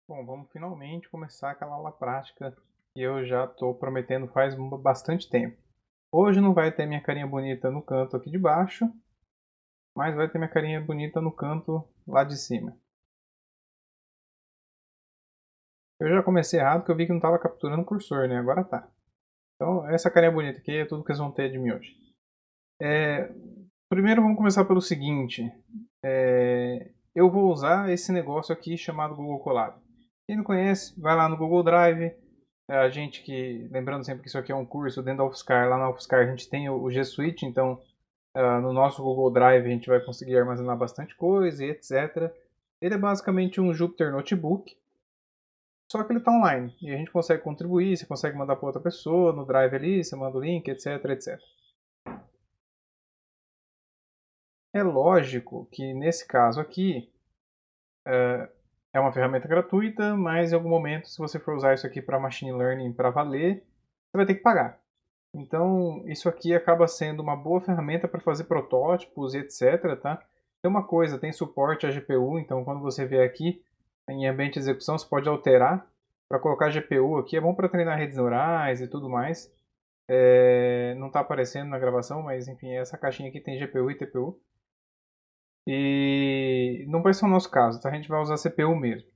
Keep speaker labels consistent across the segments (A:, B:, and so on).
A: Bom, vamos finalmente começar aquela aula prática que eu já estou prometendo faz bastante tempo. Hoje não vai ter minha carinha bonita no canto aqui de baixo, mas vai ter minha carinha bonita no canto lá de cima. Eu já comecei errado porque eu vi que não estava capturando o cursor, né? Agora tá. Então, essa carinha bonita aqui é tudo que eles vão ter de mim hoje. Primeiro vamos começar pelo seguinte. Eu vou usar esse negócio aqui chamado Google Colab. Quem não conhece, vai lá no Google Drive. A gente que, lembrando sempre que isso aqui é um curso dentro da UFSCar, lá na UFSCar a gente tem o G Suite, então no nosso Google Drive a gente vai conseguir armazenar bastante coisa e etc. Ele é basicamente um Jupyter Notebook, só que ele está online e a gente consegue contribuir, você consegue mandar para outra pessoa no Drive ali, você manda o link, etc, etc. É lógico que nesse caso aqui é uma ferramenta gratuita, mas em algum momento, se você for usar isso aqui para machine learning para valer, você vai ter que pagar. Então, isso aqui acaba sendo uma boa ferramenta para fazer protótipos e etc, tá? Tem uma coisa, tem suporte à GPU, então quando você vier aqui em ambiente de execução, você pode alterar para colocar GPU aqui. É bom para treinar redes neurais e tudo mais. Não está aparecendo na gravação, mas enfim, essa caixinha aqui tem GPU e TPU. E não vai ser o nosso caso, tá? A gente vai usar CPU mesmo.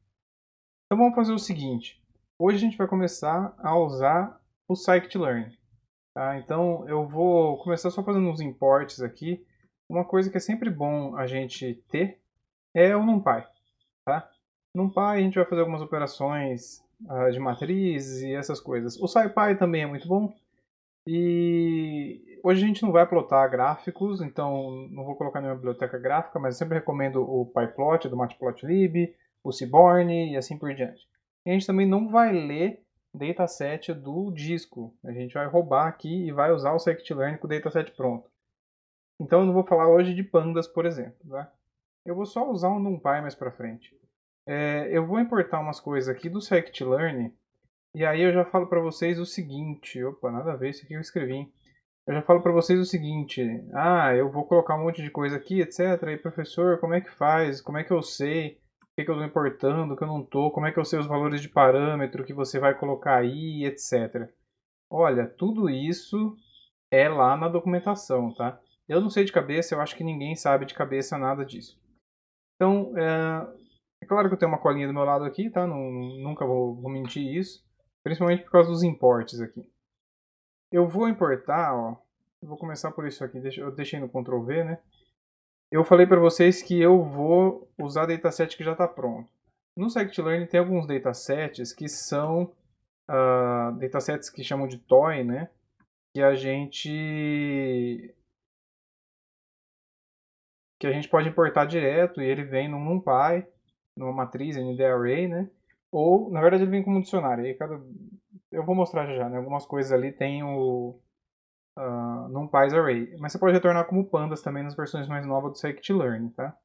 A: Então vamos fazer o seguinte. Hoje a gente vai começar a usar o scikit-learn. Tá? Então eu vou começar só fazendo uns imports aqui. Uma coisa que é sempre bom a gente ter é o NumPy. Tá? NumPy a gente vai fazer algumas operações de matrizes e essas coisas. O SciPy também é muito bom. E hoje a gente não vai plotar gráficos, então não vou colocar nenhuma biblioteca gráfica, mas eu sempre recomendo o PyPlot do Matplotlib, o Seaborn e assim por diante. E a gente também não vai ler dataset do disco. A gente vai roubar aqui e vai usar o scikit-learn com o dataset pronto. Então eu não vou falar hoje de pandas, por exemplo. Tá? Eu vou só usar o NumPy mais para frente. Eu vou importar umas coisas aqui do scikit-learn e aí eu já falo para vocês o seguinte, opa, nada a ver isso aqui eu escrevi, hein? Eu já falo para vocês o seguinte, eu vou colocar um monte de coisa aqui, etc. E professor, como é que faz? Como é que eu sei o que, que eu estou importando, o que eu não estou? Como é que eu sei os valores de parâmetro que você vai colocar aí, etc. Olha, tudo isso é lá na documentação, tá? Eu não sei de cabeça, eu acho que ninguém sabe de cabeça nada disso. Então, é claro que eu tenho uma colinha do meu lado aqui, tá? Nunca vou mentir isso, principalmente por causa dos importes aqui. Eu vou importar, ó. Eu vou começar por isso aqui. Eu deixei no Ctrl V, né? Eu falei para vocês que eu vou usar dataset que já está pronto. No scikit-learn tem alguns datasets que são datasets que chamam de toy, né? Que a gente pode importar direto e ele vem no NumPy, numa matriz ND-Array, né? Ou, na verdade, ele vem como dicionário. Eu vou mostrar já, né? Algumas coisas ali tem o NumPy's Array. Mas você pode retornar como pandas também nas versões mais novas do scikit-learn, tá?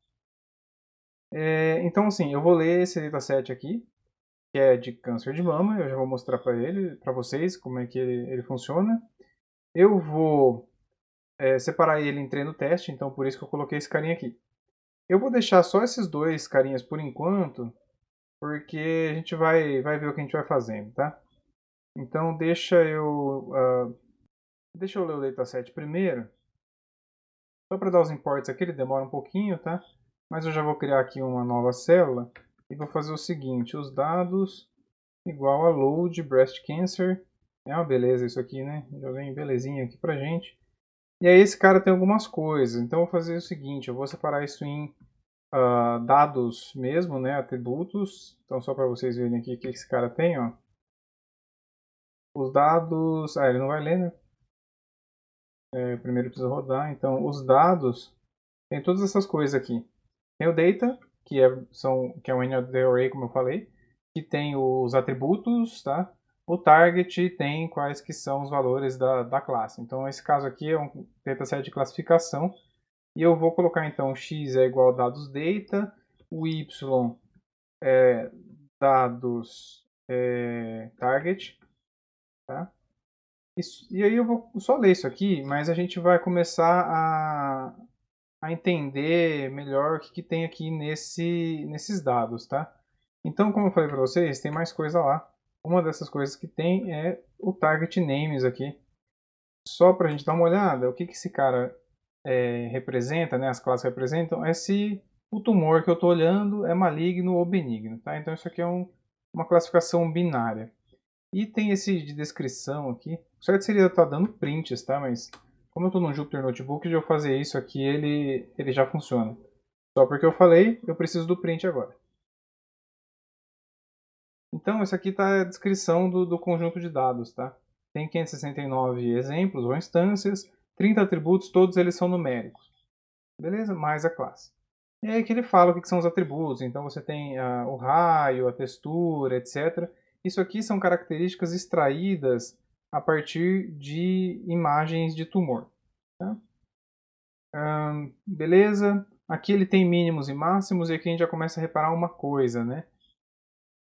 A: Então, assim, eu vou ler esse dataset aqui, que é de câncer de mama. Eu já vou mostrar para vocês como é que ele funciona. Eu vou separar ele em treino teste, então por isso que eu coloquei esse carinha aqui. Eu vou deixar só esses dois carinhas por enquanto, porque a gente vai ver o que a gente vai fazendo, tá? Então deixa eu ler o dataset primeiro, só para dar os imports aqui, ele demora um pouquinho, tá? Mas eu já vou criar aqui uma nova célula e vou fazer o seguinte, os dados igual a load breast cancer. É uma beleza isso aqui, né? Já vem belezinha aqui pra gente. E aí esse cara tem algumas coisas, então eu vou fazer o seguinte, eu vou separar isso em dados mesmo, né, atributos. Então só para vocês verem aqui o que esse cara tem, ó. Os dados, ele não vai ler, né? Primeiro precisa rodar. Então os dados tem todas essas coisas aqui. Tem o data, que é um ND array, como eu falei, que tem os atributos, tá? O target tem quais que são os valores da classe. Então esse caso aqui é um dataset de classificação. E eu vou colocar então x é igual a dados data, o y é dados target, tá? E aí eu vou só ler isso aqui, mas a gente vai começar a entender melhor o que tem aqui nesses dados, tá? Então, como eu falei para vocês, tem mais coisa lá. Uma dessas coisas que tem é o Target Names aqui. Só para a gente dar uma olhada, o que esse cara representa, né, as classes representam, é se o tumor que eu estou olhando é maligno ou benigno. Tá? Então isso aqui é uma classificação binária. E tem esse de descrição aqui. O certo seria eu estar dando prints, tá? Mas como eu estou no Jupyter Notebook, de eu fazer isso aqui, ele já funciona. Só porque eu falei, eu preciso do print agora. Então, essa aqui está a descrição do conjunto de dados, tá? Tem 569 exemplos ou instâncias, 30 atributos, todos eles são numéricos. Beleza? Mais a classe. E aí que ele fala o que são os atributos. Então você tem o raio, a textura, etc. Isso aqui são características extraídas a partir de imagens de tumor. Tá? Beleza? Aqui ele tem mínimos e máximos e aqui a gente já começa a reparar uma coisa, né?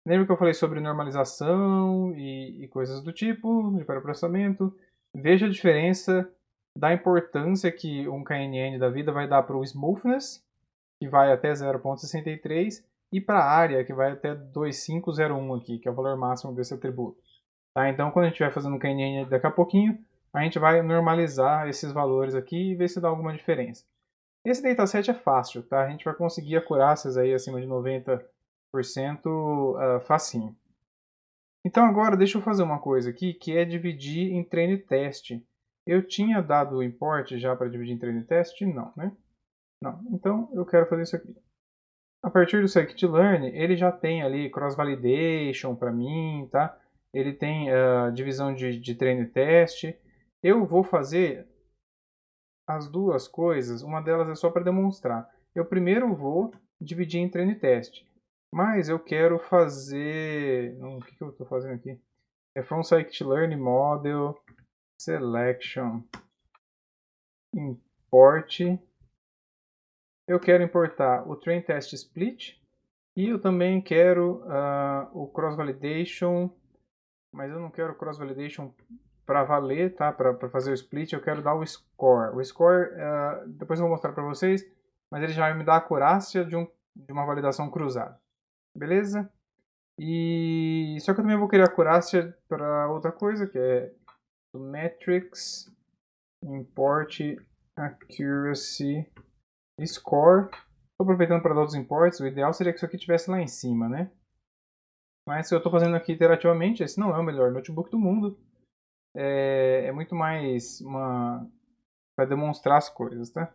A: Lembra que eu falei sobre normalização e coisas do tipo, de pré-processamento? Veja a diferença da importância que um KNN da vida vai dar para o smoothness, que vai até 0.63, e para a área, que vai até 2501 aqui, que é o valor máximo desse atributo. Tá? Então, quando a gente vai fazendo o KNN daqui a pouquinho, a gente vai normalizar esses valores aqui e ver se dá alguma diferença. Esse dataset é fácil, tá? A gente vai conseguir acurácias aí acima de 90% facinho. Então agora deixa eu fazer uma coisa aqui, que é dividir em treino e teste. Eu tinha dado o import já para dividir em treino e teste? Não, né? Não. Então eu quero fazer isso aqui. A partir do scikit-learn, ele já tem ali cross-validation para mim, tá? Ele tem divisão de treino e teste. Eu vou fazer as duas coisas, uma delas é só para demonstrar. Eu primeiro vou dividir em treino e teste. Mas eu quero fazer... o que eu estou fazendo aqui? É from scikit-learn model selection import. Eu quero importar o train test split e eu também quero o cross validation, mas eu não quero cross validation para valer, tá? Para fazer o split, eu quero dar o score. O score, depois eu vou mostrar para vocês, mas ele já vai me dar a acurácia de uma validação cruzada. Beleza? E só que eu também vou querer acurácia para outra coisa, que é metrics import accuracy score. Estou aproveitando para dar outros imports. O ideal seria que isso aqui estivesse lá em cima, né? Mas eu estou fazendo aqui iterativamente. Esse não é o melhor notebook do mundo. É muito mais para demonstrar as coisas, tá?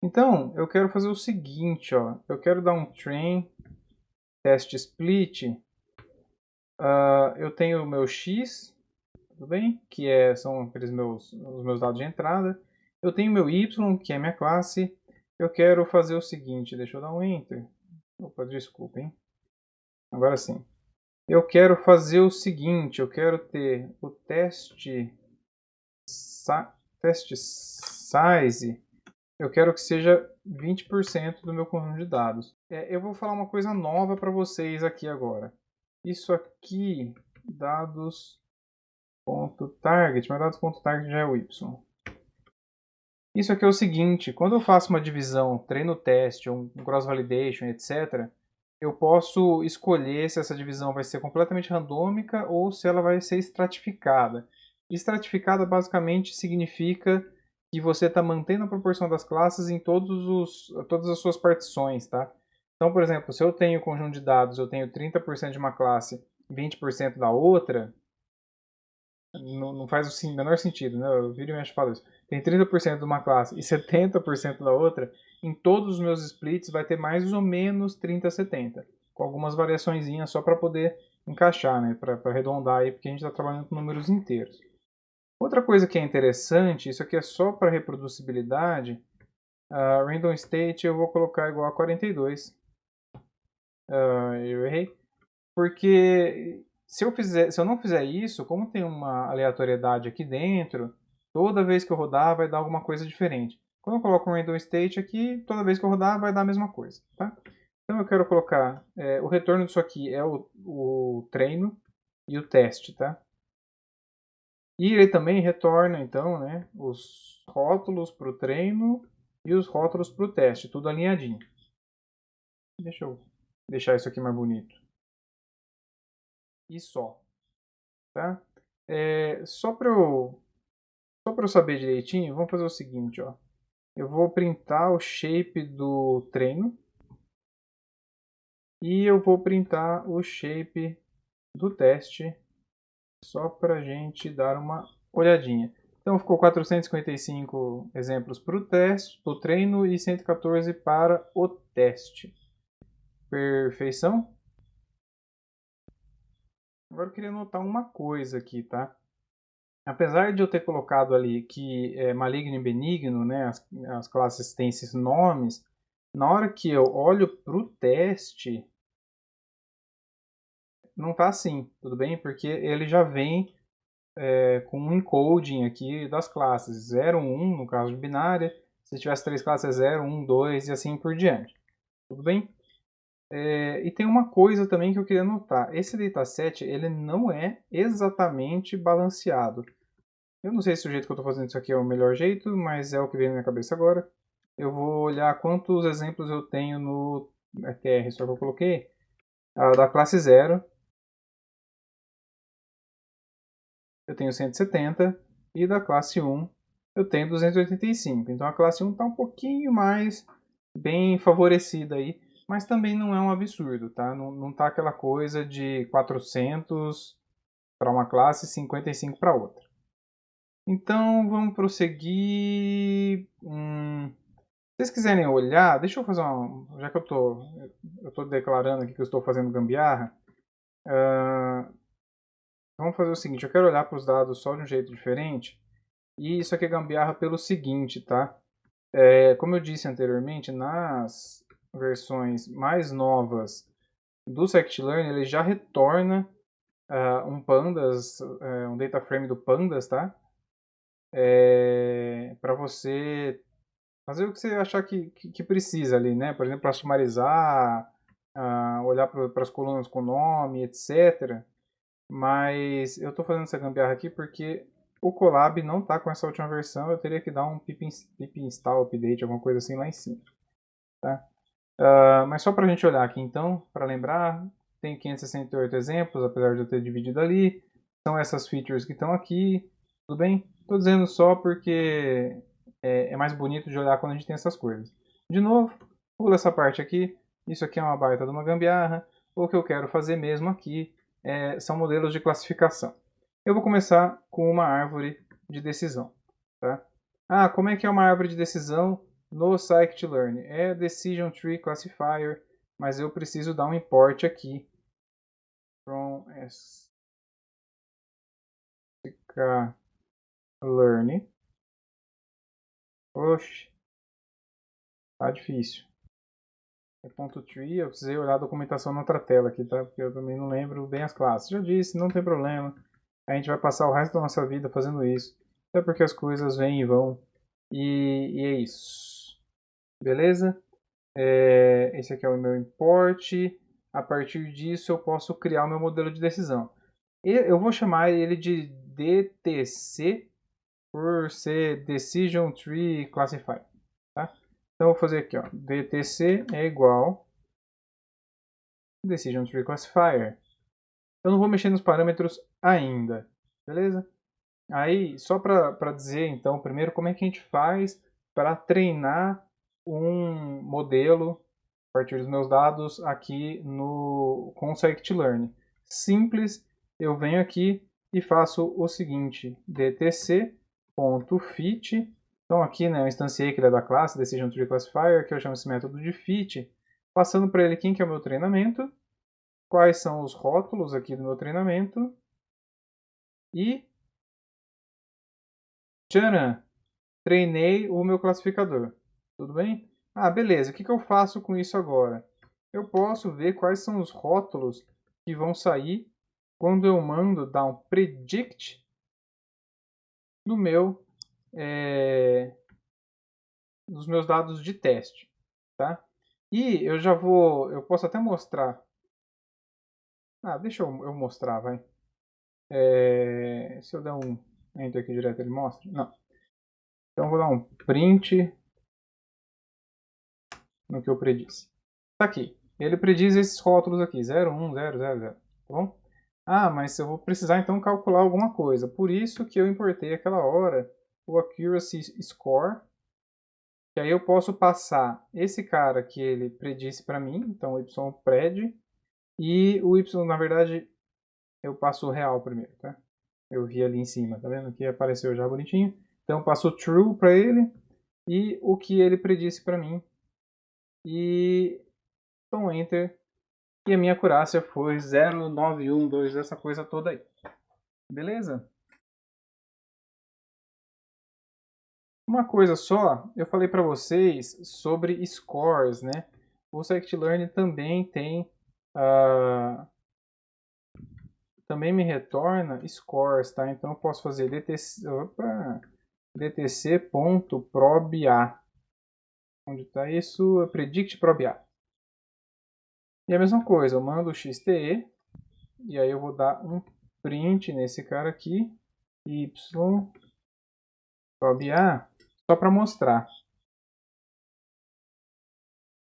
A: Então, eu quero fazer o seguinte, ó. Eu quero dar um train test split. Eu tenho o meu x, tudo bem? Que são aqueles os meus dados de entrada. Eu tenho meu y, que é minha classe. Eu quero fazer o seguinte, deixa eu dar um enter. Opa, desculpa, hein? Agora sim. Eu quero fazer o seguinte, eu quero ter o teste size, eu quero que seja 20% do meu conjunto de dados. Eu vou falar uma coisa nova para vocês aqui agora. Isso aqui, dados.target, mas dados.target já é o y. Isso aqui é o seguinte, quando eu faço uma divisão, treino teste, um cross-validation, etc., eu posso escolher se essa divisão vai ser completamente randômica ou se ela vai ser estratificada. Estratificada basicamente significa que você está mantendo a proporção das classes em todas as suas partições, tá? Então, por exemplo, se eu tenho um conjunto de dados, eu tenho 30% de uma classe e 20% da outra, não faz o menor sentido, né? Eu viro e mexo e falo isso. Tem 30% de uma classe e 70% da outra, em todos os meus splits vai ter mais ou menos 30-70, com algumas variaçõezinhas só para poder encaixar, né? Para arredondar aí, porque a gente está trabalhando com números inteiros. Outra coisa que é interessante, isso aqui é só para reproducibilidade, random state eu vou colocar igual a 42. Eu errei. Porque se eu não fizer isso, como tem uma aleatoriedade aqui dentro, toda vez que eu rodar vai dar alguma coisa diferente. Quando eu coloco um random state aqui, toda vez que eu rodar vai dar a mesma coisa, tá? Então eu quero colocar, o retorno disso aqui é o treino e o teste, tá? E ele também retorna, então, né, os rótulos para o treino e os rótulos para o teste, tudo alinhadinho. Deixa eu deixar isso aqui mais bonito. e só, tá? Só para eu saber direitinho, vamos fazer o seguinte, ó. Eu vou printar o shape do treino e eu vou printar o shape do teste, só para a gente dar uma olhadinha. Então ficou 455 exemplos para o teste, do treino, e 114 para o teste. Perfeição? Agora eu queria notar uma coisa aqui, tá? Apesar de eu ter colocado ali que é maligno e benigno, né, as classes têm esses nomes, na hora que eu olho para o teste, não tá assim, tudo bem? Porque ele já vem com um encoding aqui das classes, 0, 1 no caso de binária, se tivesse três classes é 0, 1, 2 e assim por diante, tudo bem? E tem uma coisa também que eu queria notar, esse dataset ele não é exatamente balanceado. Eu não sei se o jeito que eu estou fazendo isso aqui é o melhor jeito, mas é o que veio na minha cabeça agora. Eu vou olhar quantos exemplos eu tenho no TR, só que eu coloquei da classe 0, eu tenho 170, e da classe 1 eu tenho 285. Então a classe 1 está um pouquinho mais bem favorecida aí, mas também não é um absurdo, tá? Não tá aquela coisa de 400 para uma classe e 55 para outra. Então vamos prosseguir. Se vocês quiserem olhar, deixa eu fazer uma. Já que eu tô declarando aqui que eu estou fazendo gambiarra, vamos fazer o seguinte: eu quero olhar para os dados só de um jeito diferente. E isso aqui é gambiarra pelo seguinte, tá? Como eu disse anteriormente, nas versões mais novas do scikit-learn, ele já retorna um pandas, um data frame do pandas, tá? Para você fazer o que você achar que precisa ali, né? Por exemplo, para sumarizar, olhar para as colunas com nome, etc. Mas eu estou fazendo essa gambiarra aqui porque o Colab não está com essa última versão. Eu teria que dar um pip install update, alguma coisa assim lá em cima. Tá? Mas só para a gente olhar aqui então, para lembrar, tem 568 exemplos, apesar de eu ter dividido ali. São essas features que estão aqui, tudo bem? Estou dizendo só porque é mais bonito de olhar quando a gente tem essas coisas. De novo, pula essa parte aqui. Isso aqui é uma baita de uma gambiarra. O que eu quero fazer mesmo aqui são modelos de classificação. Eu vou começar com uma árvore de decisão. Tá? Como é que é uma árvore de decisão no scikit-learn? É Decision Tree Classifier, mas eu preciso dar um import aqui from scikit-learn. Oxe, tá difícil. É ponto .tree, eu precisei olhar a documentação na outra tela aqui, tá? Porque eu também não lembro bem as classes. Já disse, não tem problema. A gente vai passar o resto da nossa vida fazendo isso. Até porque as coisas vêm e vão. E é isso. Beleza? Esse aqui é o meu import. A partir disso eu posso criar o meu modelo de decisão. Eu vou chamar ele de DTC por ser Decision Tree Classifier. Tá? Então eu vou fazer aqui, ó. DTC é igual Decision Tree Classifier. Eu não vou mexer nos parâmetros ainda, beleza? Aí, só para dizer então, primeiro como é que a gente faz para treinar um modelo a partir dos meus dados aqui com o scikit-learn. Simples, eu venho aqui e faço o seguinte, dtc.fit. Então aqui, né, eu instanciei que ele é da classe Decision Tree Classifier, que eu chamo esse método de fit, passando para ele quem que é o meu treinamento, quais são os rótulos aqui do meu treinamento e tcharam, treinei o meu classificador. Tudo bem? Beleza. O que eu faço com isso agora? Eu posso ver quais são os rótulos que vão sair quando eu mando dar um predict no nos meus dados de teste, tá? E eu posso até mostrar. Deixa eu mostrar, vai. Se eu der um enter aqui direto, ele mostra? Não. Então eu vou dar um print no que eu predisse. Tá aqui. Ele prediz esses rótulos aqui, 0, 1, 0, 0, 0, tá bom? Ah, mas eu vou precisar então calcular alguma coisa. Por isso que eu importei aquela hora o Accuracy Score, que aí eu posso passar esse cara que ele predisse para mim, então o Y pred, e o Y, na verdade, eu passo o real primeiro, tá? Eu vi ali em cima, tá vendo? Que apareceu já bonitinho. Então eu passo true para ele e o que ele predisse para mim. E então enter. E a minha acurácia foi 0,912, essa coisa toda aí. Beleza? Uma coisa só, eu falei para vocês sobre scores, né? O scikit-learn também tem, também me retorna scores, tá? Então eu posso fazer dtc.proba. Onde está isso? Predict proba. E a mesma coisa, eu mando o xte e aí eu vou dar um print nesse cara aqui, y proba, só para mostrar.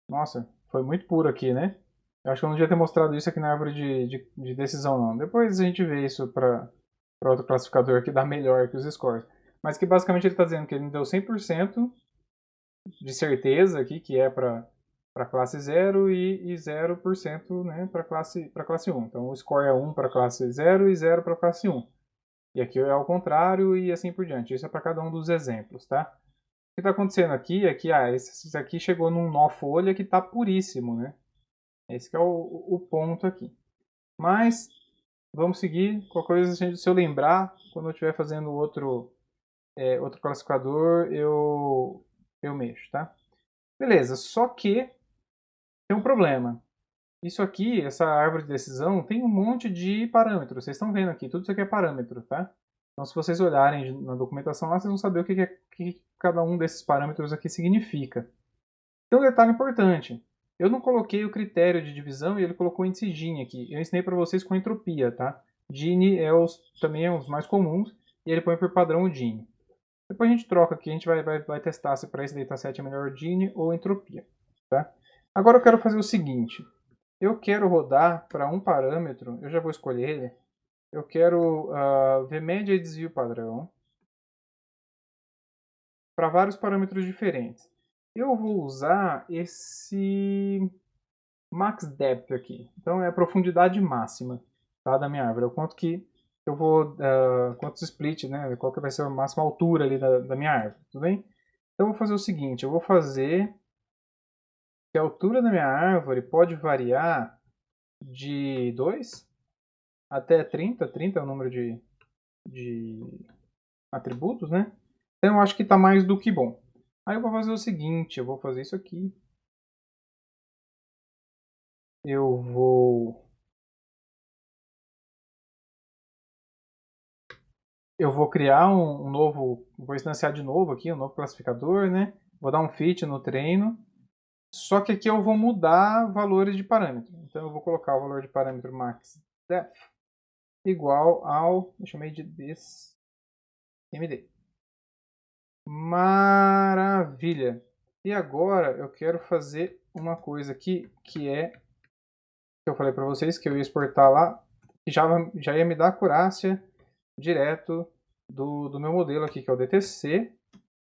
A: Nossa, foi muito puro aqui, né? Eu acho que eu não devia ter mostrado isso aqui na árvore de decisão, não. Depois a gente vê isso para outro classificador que dá melhor que os scores. Mas que basicamente ele está dizendo que ele me deu 100% de certeza aqui, que é para classe 0 e 0%, né, para classe 1. Então o score é 1 para classe 0 e 0 para classe 1. E aqui é ao contrário e assim por diante. Isso é para cada um dos exemplos, tá? O que está acontecendo aqui é que esse aqui chegou num nó folha que está puríssimo, né? Esse que é o ponto aqui. Mas vamos seguir. Qualquer coisa, se eu lembrar, quando eu estiver fazendo outro classificador, eu mexo, tá? Beleza, só que tem um problema. Isso aqui, essa árvore de decisão, tem um monte de parâmetros. Vocês estão vendo aqui, tudo isso aqui é parâmetro, tá? Então, se vocês olharem na documentação lá, vocês vão saber o que cada um desses parâmetros aqui significa. Tem um detalhe importante. Eu não coloquei o critério de divisão e ele colocou o índice Gini aqui. Eu ensinei para vocês com entropia, tá? Gini também é os mais comuns e ele põe por padrão o Gini. Depois a gente troca aqui, a gente vai testar se para esse dataset é melhor Gini ou entropia, tá? Agora eu quero fazer o seguinte. Eu quero rodar para um parâmetro, eu já vou escolher ele. Eu quero ver média e desvio padrão para vários parâmetros diferentes. Eu vou usar esse max depth aqui. Então é a profundidade máxima, tá, da minha árvore. É o quanto que eu vou, quantos split, né? Qual que vai ser a máxima altura ali da minha árvore, tudo bem? Então eu vou fazer o seguinte, eu vou fazer que a altura da minha árvore pode variar de 2 até 30. 30 é o número de atributos, né? Então eu acho que está mais do que bom. Aí eu vou fazer o seguinte, eu vou fazer isso aqui. Eu vou criar um novo, vou instanciar de novo aqui, um novo classificador, né? Vou dar um fit no treino. Só que aqui eu vou mudar valores de parâmetro. Então eu vou colocar o valor de parâmetro max depth igual ao, eu chamei de this md. Maravilha! E agora eu quero fazer uma coisa aqui que é que eu falei para vocês que eu ia exportar lá e já ia me dar acurácia direto do meu modelo aqui, que é o DTC,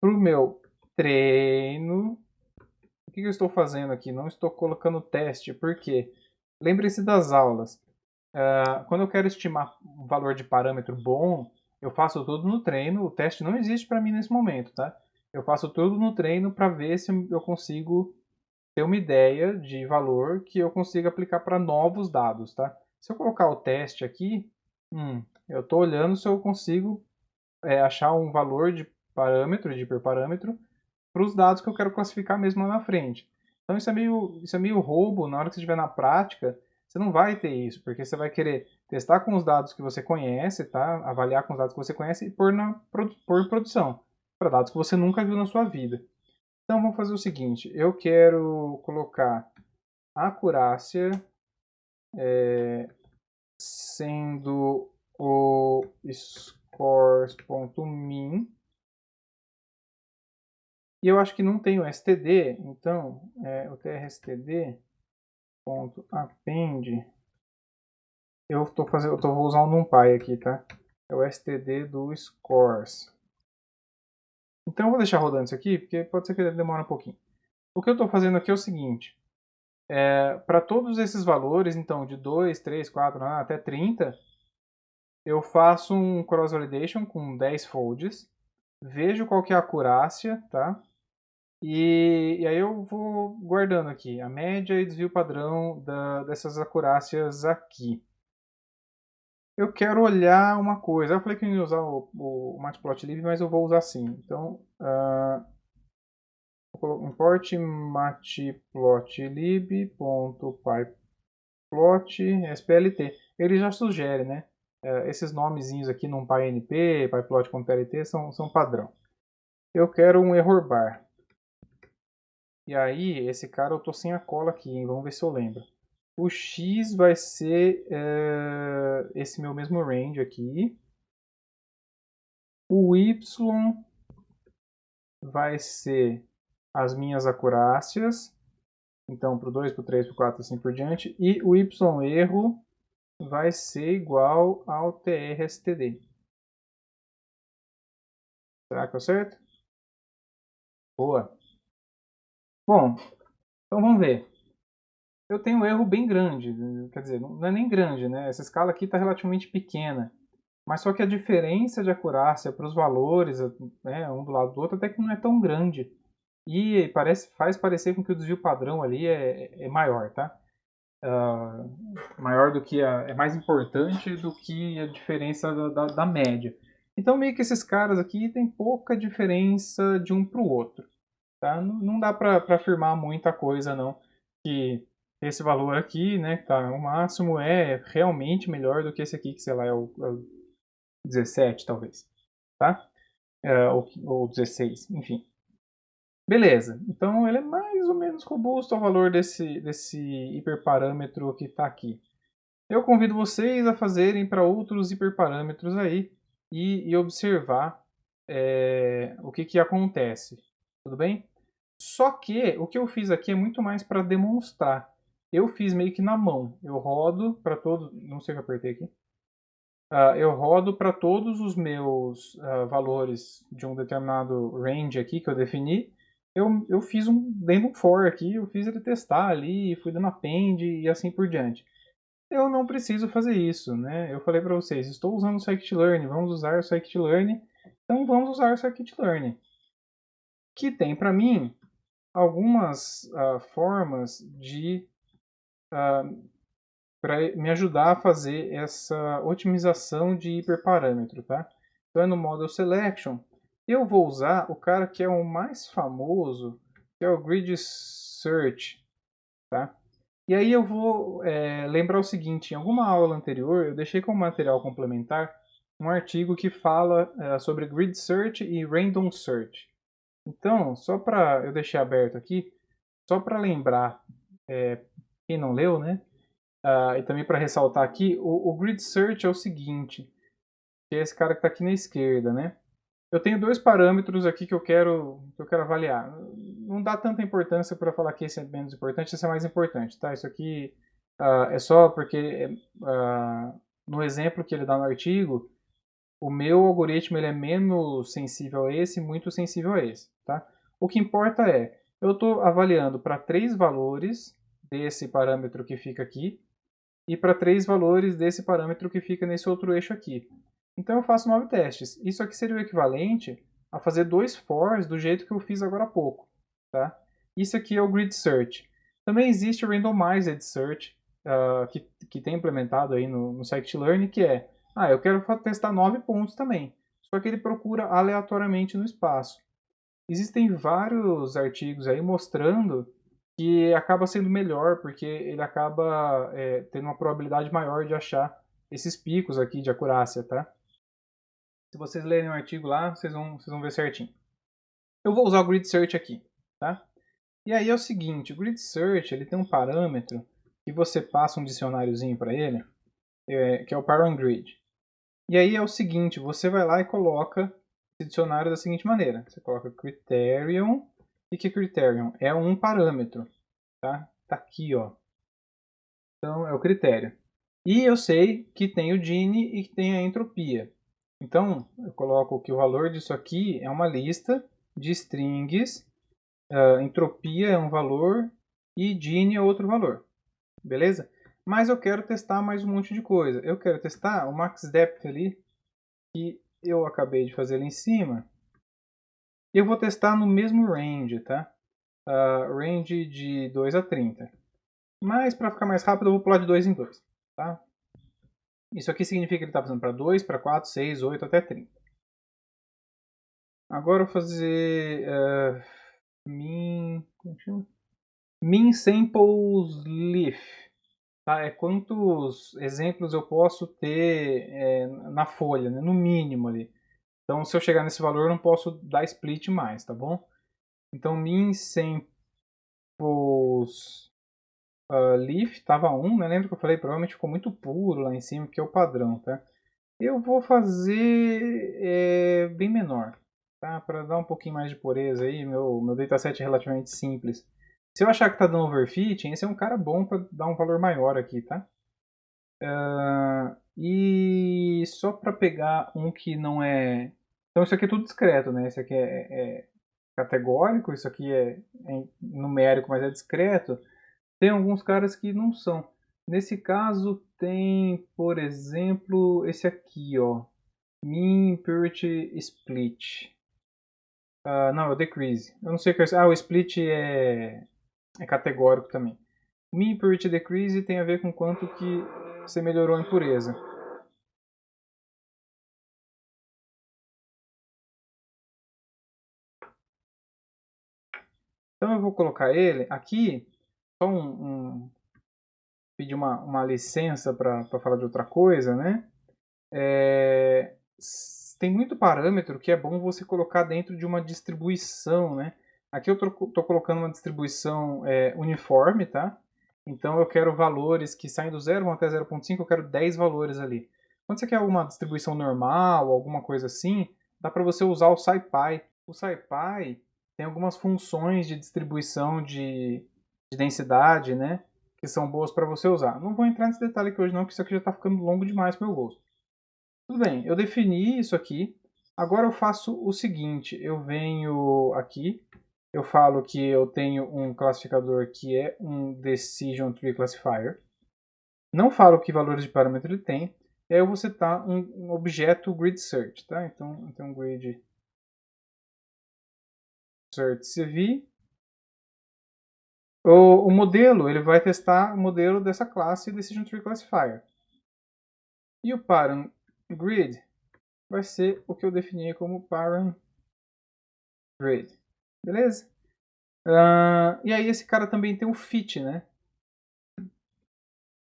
A: para o meu treino. O que eu estou fazendo aqui? Não estou colocando teste, porque lembre-se das aulas. Quando eu quero estimar um valor de parâmetro bom, eu faço tudo no treino. O teste não existe para mim nesse momento, tá? Eu faço tudo no treino para ver se eu consigo ter uma ideia de valor que eu consiga aplicar para novos dados, tá? Se eu colocar o teste aqui, eu estou olhando se eu consigo achar um valor de parâmetro, de hiperparâmetro, para os dados que eu quero classificar mesmo lá na frente. Então isso é meio roubo, na hora que você estiver na prática, você não vai ter isso, porque você vai querer testar com os dados que você conhece, tá? Avaliar com os dados que você conhece e pôr em produção, para dados que você nunca viu na sua vida. Então vamos fazer o seguinte, eu quero colocar a acurácia sendo o scores.min. E eu acho que não tem o std, então o trstd.append vou usar um NumPy aqui, tá? É o std do scores. Então eu vou deixar rodando isso aqui, porque pode ser que demore um pouquinho. O que eu estou fazendo aqui é o seguinte. Para todos esses valores, então, de 2, 3, 4, até 30, eu faço um cross-validation com 10 folds, vejo qual que é a acurácia, tá? E aí eu vou guardando aqui a média e desvio padrão dessas acurácias aqui. Eu quero olhar uma coisa. Eu falei que eu ia usar o matplotlib, mas eu vou usar sim. Então, import matplotlib.pyplot splt. Ele já sugere, né? Esses nomezinhos aqui no PyNP, pyplot.plt são padrão. Eu quero um error bar. E aí, esse cara eu tô sem a cola aqui, hein? Vamos ver se eu lembro. O X vai ser esse meu mesmo range aqui. O Y vai ser as minhas acurácias. Então, para o 2, para o 3, para o 4, assim por diante. E o Y erro vai ser igual ao TRSTD. Será que eu acerto? Boa. Bom, então vamos ver. Eu tenho um erro bem grande, quer dizer, não é nem grande, né? Essa escala aqui está relativamente pequena. Mas só que a diferença de acurácia para os valores, né, um do lado do outro, até que não é tão grande. E faz parecer com que o desvio padrão ali é maior, tá? Maior do que é mais importante do que a diferença da média. Então meio que esses caras aqui tem pouca diferença de um para o outro, tá? Não dá para afirmar muita coisa não, que esse valor aqui, né, que tá o máximo é realmente melhor do que esse aqui, que sei lá é o 17 talvez, tá? Ou 16, enfim. Beleza, então ele é mais ou menos robusto ao valor desse hiperparâmetro que está aqui. Eu convido vocês a fazerem para outros hiperparâmetros aí e observar o que acontece, tudo bem? Só que o que eu fiz aqui é muito mais para demonstrar. Eu fiz meio que na mão. Eu rodo para todos. Não sei o que eu apertei aqui. Eu rodo para todos os meus valores de um determinado range aqui que eu defini. Eu fiz dentro do for aqui, eu fiz ele testar ali, fui dando append e assim por diante. Eu não preciso fazer isso, né? Eu falei para vocês, estou usando o scikit-learn, vamos usar o scikit-learn, então vamos usar o scikit-learn, que tem para mim algumas formas de para me ajudar a fazer essa otimização de hiperparâmetro, tá? Então é no Model Selection. Eu vou usar o cara que é o mais famoso, que é o Grid Search, tá? E aí eu vou lembrar o seguinte, em alguma aula anterior eu deixei como material complementar um artigo que fala sobre Grid Search e Random Search. Então, só para eu deixar aberto aqui, só para lembrar quem não leu, né? E também para ressaltar aqui, o Grid Search é o seguinte, que é esse cara que está aqui na esquerda, né? Eu tenho dois parâmetros aqui que eu quero avaliar. Não dá tanta importância para falar que esse é menos importante, esse é mais importante, tá? Isso aqui é só porque no exemplo que ele dá no artigo, o meu algoritmo ele é menos sensível a esse, muito sensível a esse, tá? O que importa é, eu estou avaliando para 3 valores desse parâmetro que fica aqui, e para 3 valores desse parâmetro que fica nesse outro eixo aqui. Então eu faço 9 testes. Isso aqui seria o equivalente a fazer 2 fors do jeito que eu fiz agora há pouco. Tá? Isso aqui é o Grid Search. Também existe o Randomized Search, que tem implementado aí no Scikit-learn, que é, eu quero testar 9 pontos também. Só que ele procura aleatoriamente no espaço. Existem vários artigos aí mostrando que acaba sendo melhor, porque ele acaba tendo uma probabilidade maior de achar esses picos aqui de acurácia, tá? Se vocês lerem o artigo lá, vocês vão ver certinho. Eu vou usar o Grid Search aqui, tá? E aí é o seguinte, o Grid Search ele tem um parâmetro que você passa um dicionáriozinho para ele, que é o Parent Grid. E aí é o seguinte, você vai lá e coloca esse dicionário da seguinte maneira. Você coloca Criterion. O que é Criterion? É um parâmetro, tá? Tá aqui, ó. Então é o critério. E eu sei que tem o Gini e que tem a entropia. Então, eu coloco que o valor disso aqui é uma lista de strings, entropia é um valor e Gini é outro valor. Beleza? Mas eu quero testar mais um monte de coisa. Eu quero testar o max depth ali, que eu acabei de fazer ali em cima. E eu vou testar no mesmo range, tá? Range de 2 a 30. Mas para ficar mais rápido eu vou pular de 2 em 2, tá? Isso aqui significa que ele está fazendo para 2, para 4, 6, 8 até 30. Agora eu vou fazer min samples leaf. Tá? É quantos exemplos eu posso ter na folha, né? No mínimo ali. Então se eu chegar nesse valor eu não posso dar split mais, tá bom? Então min samples leaf estava 1, né? Lembra que eu falei? Provavelmente ficou muito puro lá em cima, que é o padrão, tá? Eu vou fazer bem menor, tá? Para dar um pouquinho mais de pureza aí, meu dataset é relativamente simples. Se eu achar que está dando overfitting, esse é um cara bom para dar um valor maior aqui, tá? E só para pegar um que não é... Então isso aqui é tudo discreto, né? Esse aqui é categórico, isso aqui é numérico, mas é discreto. Tem alguns caras que não são. Nesse caso tem, por exemplo, esse aqui, ó. Mean Purity Split. Não, é o Decrease. Eu não sei o que é isso. O Split é categórico também. Mean Purity Decrease tem a ver com quanto que você melhorou a impureza. Então eu vou colocar ele aqui, só pedir uma licença para falar de outra coisa, né? Tem muito parâmetro que é bom você colocar dentro de uma distribuição, né? Aqui eu estou colocando uma distribuição uniforme, tá? Então eu quero valores que saem do 0 vão até 0.5, eu quero 10 valores ali. Quando você quer uma distribuição normal, alguma coisa assim, dá para você usar o SciPy. O SciPy tem algumas funções de distribuição de densidade, né? Que são boas para você usar. Não vou entrar nesse detalhe aqui hoje não, porque isso aqui já está ficando longo demais para o meu gosto. Tudo bem, eu defini isso aqui. Agora eu faço o seguinte, eu venho aqui, eu falo que eu tenho um classificador que é um Decision Tree Classifier. Não falo que valores de parâmetro ele tem. E aí eu vou setar um objeto grid search, tá? Então grid search CV. O modelo, ele vai testar o modelo dessa classe Decision Tree Classifier. E o parent grid vai ser o que eu defini como parent grid. Beleza? E aí esse cara também tem o fit, né?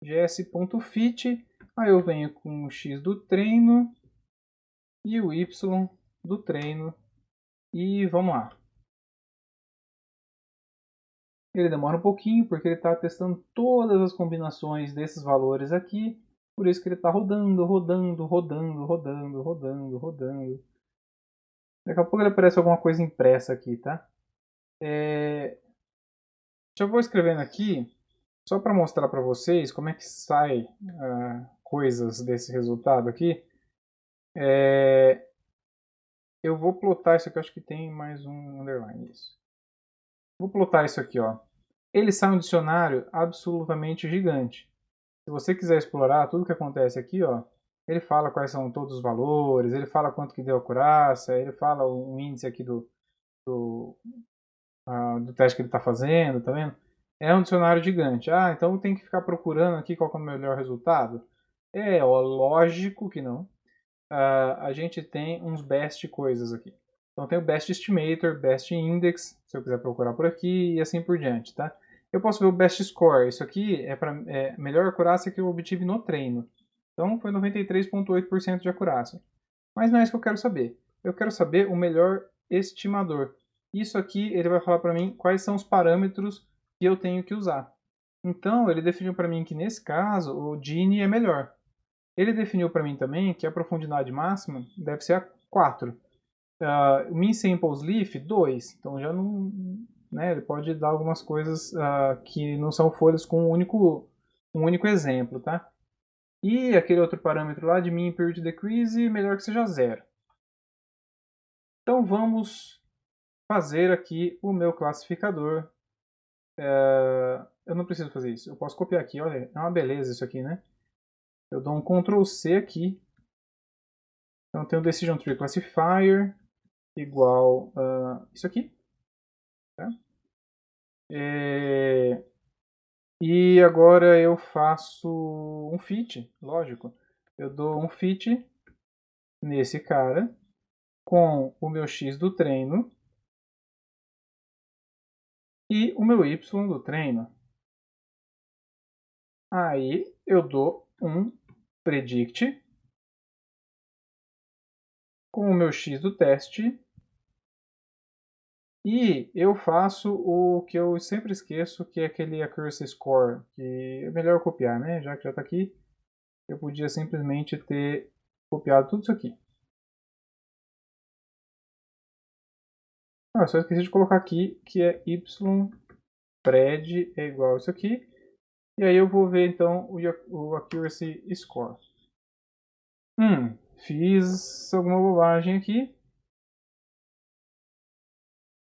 A: gs.fit. Aí eu venho com o x do treino e o y do treino. E vamos lá. Ele demora um pouquinho porque ele está testando todas as combinações desses valores aqui. Por isso que ele está rodando, rodando, rodando, rodando, rodando, rodando. Daqui a pouco ele aparece alguma coisa impressa aqui, tá? Já vou escrevendo aqui, só para mostrar para vocês como é que sai coisas desse resultado aqui. Eu vou plotar isso aqui, acho que tem mais um underline. Isso. Vou plotar isso aqui, ó. Ele sai um dicionário absolutamente gigante. Se você quiser explorar tudo que acontece aqui, ó, ele fala quais são todos os valores, ele fala quanto que deu a acurácia, ele fala um índice aqui do teste que ele está fazendo, tá vendo? É um dicionário gigante. Então tem que ficar procurando aqui qual é o melhor resultado? Lógico que não. A gente tem uns best coisas aqui. Então tem o best estimator, best index, se eu quiser procurar por aqui e assim por diante, tá? Eu posso ver o best score. Isso aqui é para melhor acurácia que eu obtive no treino. Então foi 93,8% de acurácia. Mas não é isso que eu quero saber. Eu quero saber o melhor estimador. Isso aqui ele vai falar para mim quais são os parâmetros que eu tenho que usar. Então ele definiu para mim que nesse caso o Gini é melhor. Ele definiu para mim também que a profundidade máxima deve ser a 4. O Min Samples Leaf, 2. Então já não. Né, ele pode dar algumas coisas que não são folhas com um único exemplo. Tá? E aquele outro parâmetro lá de mean period decrease, melhor que seja 0. Então vamos fazer aqui o meu classificador. Eu não preciso fazer isso, eu posso copiar aqui, olha, é uma beleza isso aqui, né? Eu dou um Ctrl C aqui. Então tem o Decision Tree Classifier igual isso aqui. Tá? E agora eu faço um fit, lógico. Eu dou um fit nesse cara com o meu x do treino e o meu y do treino. Aí eu dou um predict com o meu x do teste e eu faço o que eu sempre esqueço, que é aquele accuracy score, que é melhor copiar, né? Já que já está aqui, eu podia simplesmente ter copiado tudo isso aqui. Só esqueci de colocar aqui que é ypred é igual a isso aqui. E aí eu vou ver então o accuracy score. Fiz alguma bobagem aqui.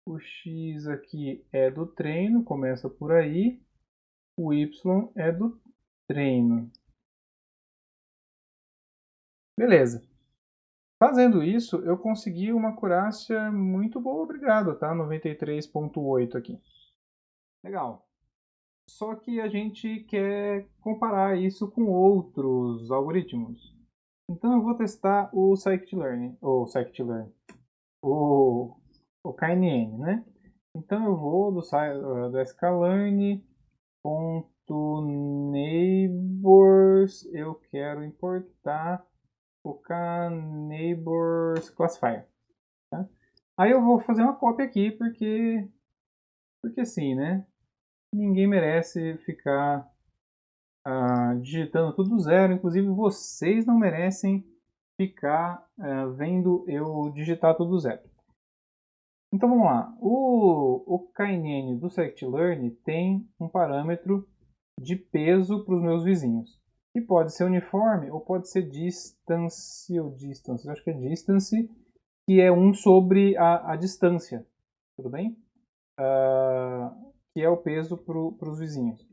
A: O x aqui é do treino, começa por aí. O y é do treino. Beleza. Fazendo isso, eu consegui uma acurácia muito boa, obrigado, tá? 93,8 aqui. Legal. Só que a gente quer comparar isso com outros algoritmos. Então eu vou testar o scikit-learn, o KNN, né? Então eu vou do sklearn.neighbors, eu quero importar o kneighbors classifier. Tá? Aí eu vou fazer uma cópia aqui porque sim, né? Ninguém merece ficar digitando tudo do zero. Inclusive vocês não merecem ficar vendo eu digitar tudo do zero. Então vamos lá. O KNN do scikit-learn tem um parâmetro de peso para os meus vizinhos. Que pode ser uniforme ou pode ser distance ou distance. Eu acho que é distance, que é 1 sobre a distância. Tudo bem? Que é o peso para os vizinhos.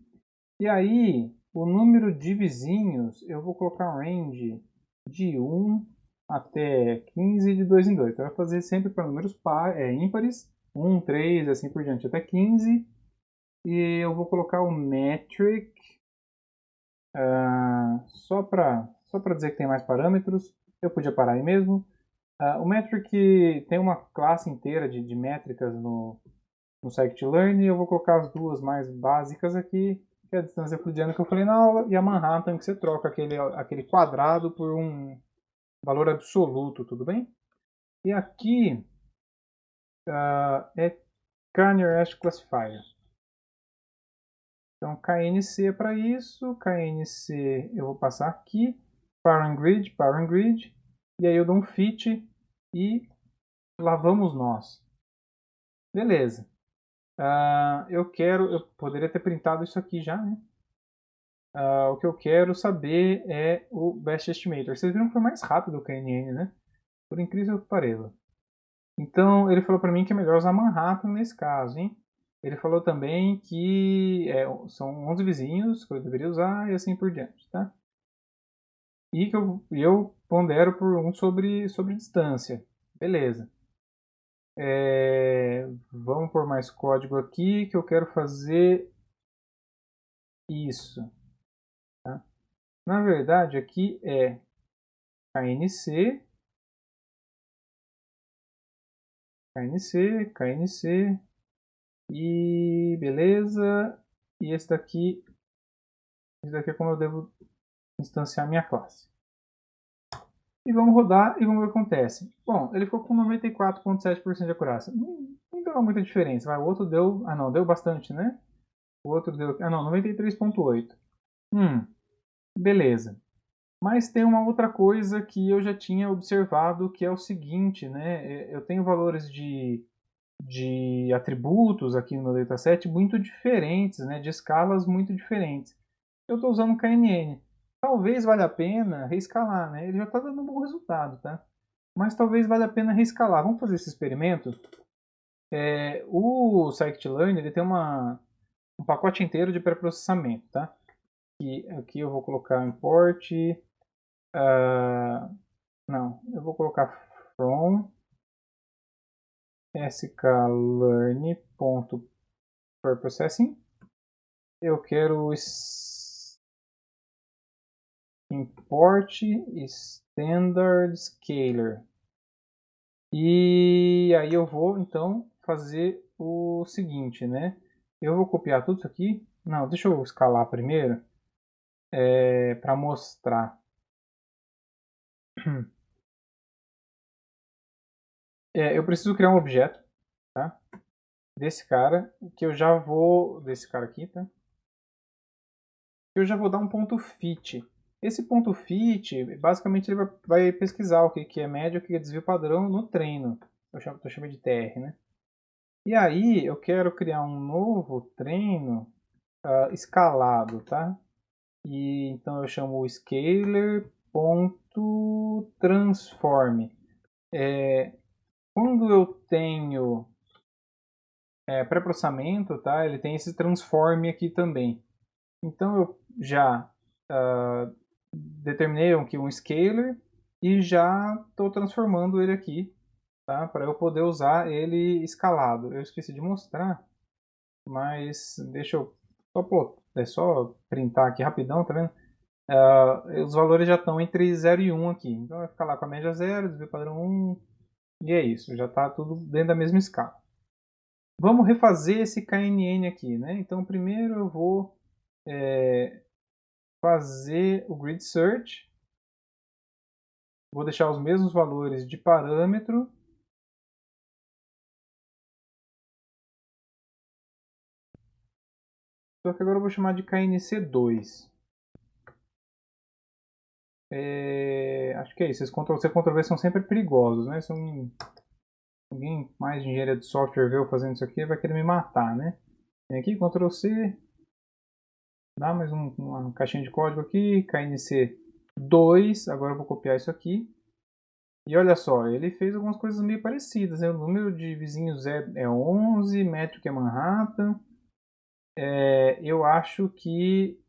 A: E aí, o número de vizinhos, eu vou colocar um range de 1 até 15 de 2 em 2. Então, vai fazer sempre para números ímpares, 1, 3, assim por diante, até 15. E eu vou colocar o metric, só para dizer que tem mais parâmetros. Eu podia parar aí mesmo. O metric tem uma classe inteira de métricas no scikit-learn. Eu vou colocar as duas mais básicas aqui, que é a distância euclidiana que eu falei na aula, e a Manhattan, que você troca aquele quadrado por um valor absoluto, tudo bem? E aqui é K-nearest classifier. Então, KNC é para isso, KNC eu vou passar aqui, parent grid, e aí eu dou um fit e lá vamos nós. Beleza. Eu poderia ter printado isso aqui já, né? O que eu quero saber é o Best Estimator. Vocês viram que foi mais rápido o KNN, né? Por incrível que pareça. Então, ele falou para mim que é melhor usar Manhattan nesse caso, hein? Ele falou também que são 11 vizinhos que eu deveria usar e assim por diante, tá? E que eu pondero por 1 sobre distância. Beleza. Vamos por mais código aqui que eu quero fazer isso. Tá? Na verdade, aqui é KNC, KNC, e beleza. E esse daqui é como eu devo instanciar minha classe. E vamos rodar e vamos ver o que acontece. Bom, ele ficou com 94,7% de acurácia. Não deu muita diferença. O outro deu... não, deu bastante, né? O outro deu... 93,8%. Beleza. Mas tem uma outra coisa que eu já tinha observado, que é o seguinte, né? Eu tenho valores de atributos aqui no meu dataset muito diferentes, né? De escalas muito diferentes. Eu estou usando KNN. Talvez valha a pena reescalar, né? Ele já está dando um bom resultado, tá? Mas talvez valha a pena reescalar. Vamos fazer esse experimento? O scikit-learn ele tem um pacote inteiro de pré-processamento, tá? E aqui eu vou colocar import, não, eu vou colocar from sklearn.preprocessing. Eu quero import standard scaler. E aí eu vou então fazer o seguinte, né? Eu vou copiar tudo isso aqui. Não, deixa eu escalar primeiro para mostrar. Eu preciso criar um objeto, tá? Desse cara que eu já vou desse cara aqui, tá? Eu já vou dar um ponto fit. Esse ponto fit, basicamente ele vai pesquisar o que é média, o que é desvio padrão no treino. Estou chamando de TR, né? E aí eu quero criar um novo treino escalado, tá? E então eu chamo o scaler.transform. Quando eu tenho pré-processamento, tá? Ele tem esse transform aqui também. Então eu já determinei aqui um scaler e já estou transformando ele aqui, tá? Para eu poder usar ele escalado. Eu esqueci de mostrar, mas deixa eu só printar aqui rapidão, tá vendo? Os valores já estão entre 0 e 1 aqui. Então vai ficar lá com a média 0, desvio padrão 1, e é isso. Já está tudo dentro da mesma escala. Vamos refazer esse KNN aqui, né? Então primeiro eu vou fazer o grid search. Vou deixar os mesmos valores de parâmetro. Só que agora eu vou chamar de KNC2. Acho que é isso. Esses Ctrl-C e Ctrl-V são sempre perigosos, né? Se alguém mais de engenharia de software ver eu fazendo isso aqui, vai querer me matar, né? Vem aqui, Ctrl-C. Dá mais uma caixinha de código aqui. KNC2. Agora eu vou copiar isso aqui. E olha só, ele fez algumas coisas meio parecidas, né? O número de vizinhos é 11, métrica é Manhattan. Eu acho que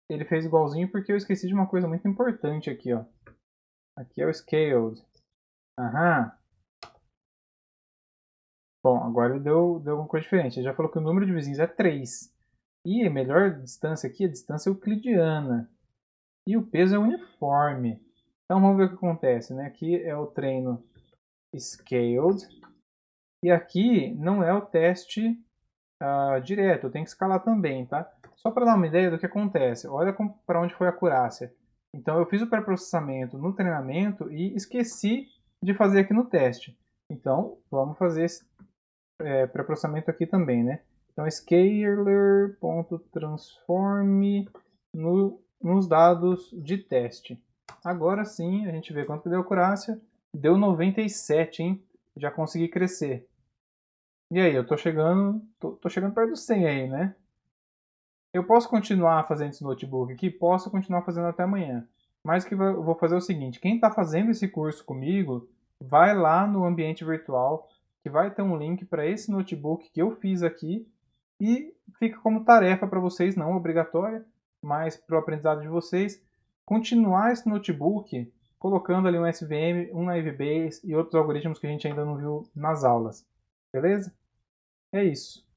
A: ele fez igualzinho porque eu esqueci de uma coisa muito importante aqui, ó. Aqui é o scaled. Aham. Bom, agora ele deu alguma coisa diferente. Ele já falou que o número de vizinhos é 3. E a melhor distância aqui é a distância euclidiana. E o peso é uniforme. Então vamos ver o que acontece, né? Aqui é o treino scaled. E aqui não é o teste direto, eu tenho que escalar também, tá? Só para dar uma ideia do que acontece, olha para onde foi a acurácia. Então eu fiz o pré-processamento no treinamento e esqueci de fazer aqui no teste. Então vamos fazer esse pré-processamento aqui também, né? Então scaler.transform nos dados de teste. Agora sim a gente vê quanto deu acurácia. Deu 97, hein? Já consegui crescer. E aí, eu tô chegando perto do 100 aí, né? Eu posso continuar fazendo esse notebook aqui? Posso continuar fazendo até amanhã. Mas que eu vou fazer o seguinte, quem está fazendo esse curso comigo, vai lá no ambiente virtual, que vai ter um link para esse notebook que eu fiz aqui, e fica como tarefa para vocês, não obrigatória, mas para o aprendizado de vocês, continuar esse notebook colocando ali um SVM, um NaiveBase e outros algoritmos que a gente ainda não viu nas aulas. Beleza? É isso.